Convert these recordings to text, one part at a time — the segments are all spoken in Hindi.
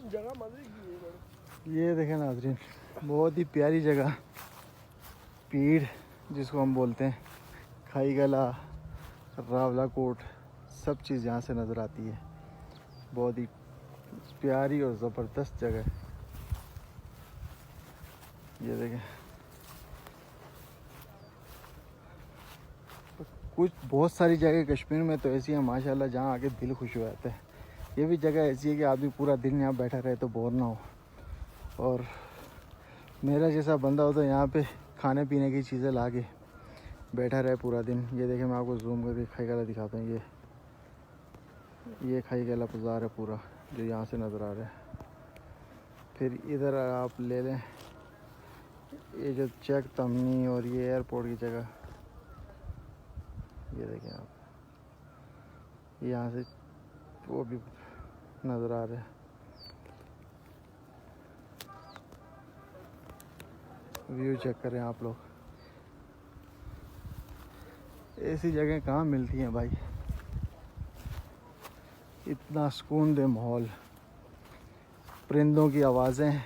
जगह मजे की है। ये देखें नाज़रीन, बहुत ही प्यारी जगह, पीर जिसको हम बोलते हैं, खाई गला, रावला कोट, सब चीज़ यहाँ से नज़र आती है। बहुत ही प्यारी और ज़बरदस्त जगह है। ये देखें, कुछ बहुत सारी जगह कश्मीर में तो ऐसी हैं माशाल्लाह जहाँ आके दिल खुश हो जाता है। ये भी जगह ऐसी है कि आदमी पूरा दिन यहाँ बैठा रहे तो बोर ना हो, और मेरा जैसा बंदा हो तो यहाँ पे खाने पीने की चीज़ें ला के बैठा रहे पूरा दिन। ये देखें, मैं आपको जूम करके खाई गला दिखाता हूँ। ये खाई गला बाज़ार है पूरा, जो यहाँ से नज़र आ रहा है। फिर इधर आप ले लें ये जो चेक तमनी और ये एयरपोर्ट की जगह, ये देखें आप, यहाँ से वो भी नज़र आ रहा है। व्यू चेक करें आप लोग, ऐसी जगह कहाँ मिलती हैं भाई। इतना सुकून दे माहौल, परिंदों की आवाज़ें,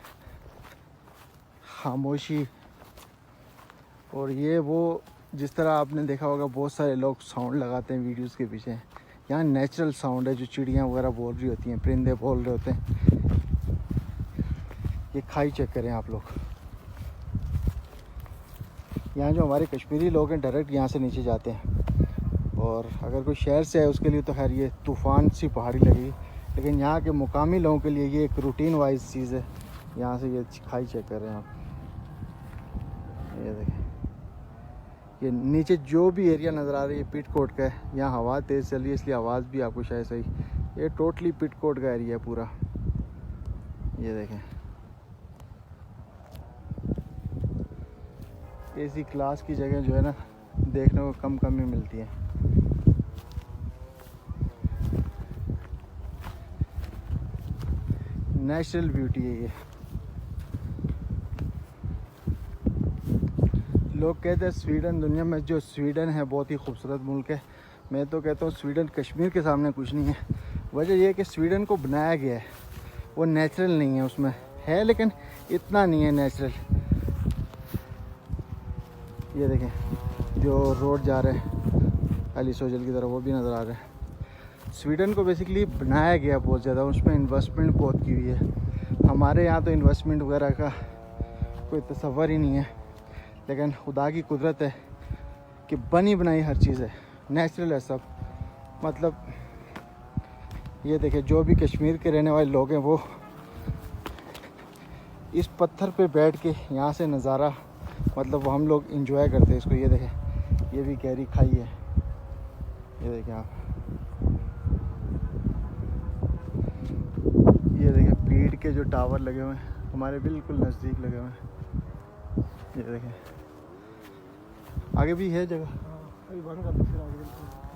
खामोशी, और ये वो जिस तरह आपने देखा होगा बहुत सारे लोग साउंड लगाते हैं वीडियोस के पीछे, यहाँ नेचुरल साउंड है, जो चिड़ियाँ वगैरह बोल रही होती हैं, परिंदे बोल रहे होते हैं। ये खाई चेक करें आप लोग, यहाँ जो हमारे कश्मीरी लोग हैं डायरेक्ट यहाँ से नीचे जाते हैं, और अगर कोई शहर से है उसके लिए तो खैर ये तूफ़ान सी पहाड़ी लगेगी, लेकिन यहाँ के मुकामी लोगों के लिए ये एक रूटीन वाइज चीज़ है। यहाँ से ये खाई चेक कर रहे हैं आप, ये देखें, ये नीचे जो भी एरिया नज़र आ रही है पिटकोट का है। यहाँ हवा तेज़ चल रही है इसलिए आवाज़ भी आपको शायद सही, ये टोटली पिटकोट का एरिया है पूरा। ये देखें, ऐसी क्लास की जगह जो है ना देखने को कम ही मिलती है। नेचुरल ब्यूटी है ये। लोग कहते हैं स्वीडन, दुनिया में जो स्वीडन है बहुत ही खूबसूरत मुल्क है। मैं तो कहता हूँ स्वीडन कश्मीर के सामने कुछ नहीं है। वजह यह है कि स्वीडन को बनाया गया है, वो नेचुरल नहीं है, उसमें है लेकिन इतना नहीं है नेचुरल। ये देखें, जो रोड जा रहे हैं अली सोजल की तरफ, वो भी नज़र आ रहा है। स्वीडन को बेसिकली बनाया गया बहुत ज़्यादा, उसमें इन्वेस्टमेंट बहुत की हुई है। हमारे यहाँ तो इन्वेस्टमेंट वगैरह का कोई तसव्वुर ही नहीं है, लेकिन खुदा की कुदरत है कि बनी बनाई हर चीज़ है, नेचुरल है सब। मतलब ये देखें, जो भी कश्मीर के रहने वाले लोग हैं वो इस पत्थर पे बैठ के यहाँ से नज़ारा, मतलब हम लोग इंजॉय करते हैं इसको। ये देखें, ये भी गहरी खाई है, ये देखें आप, ये देखें पीड़ के जो टावर लगे हुए हैं हमारे बिल्कुल नज़दीक लगे हुए हैं। ये देखें, आगे भी है जगह, अभी बंद कर दो फिर आगे।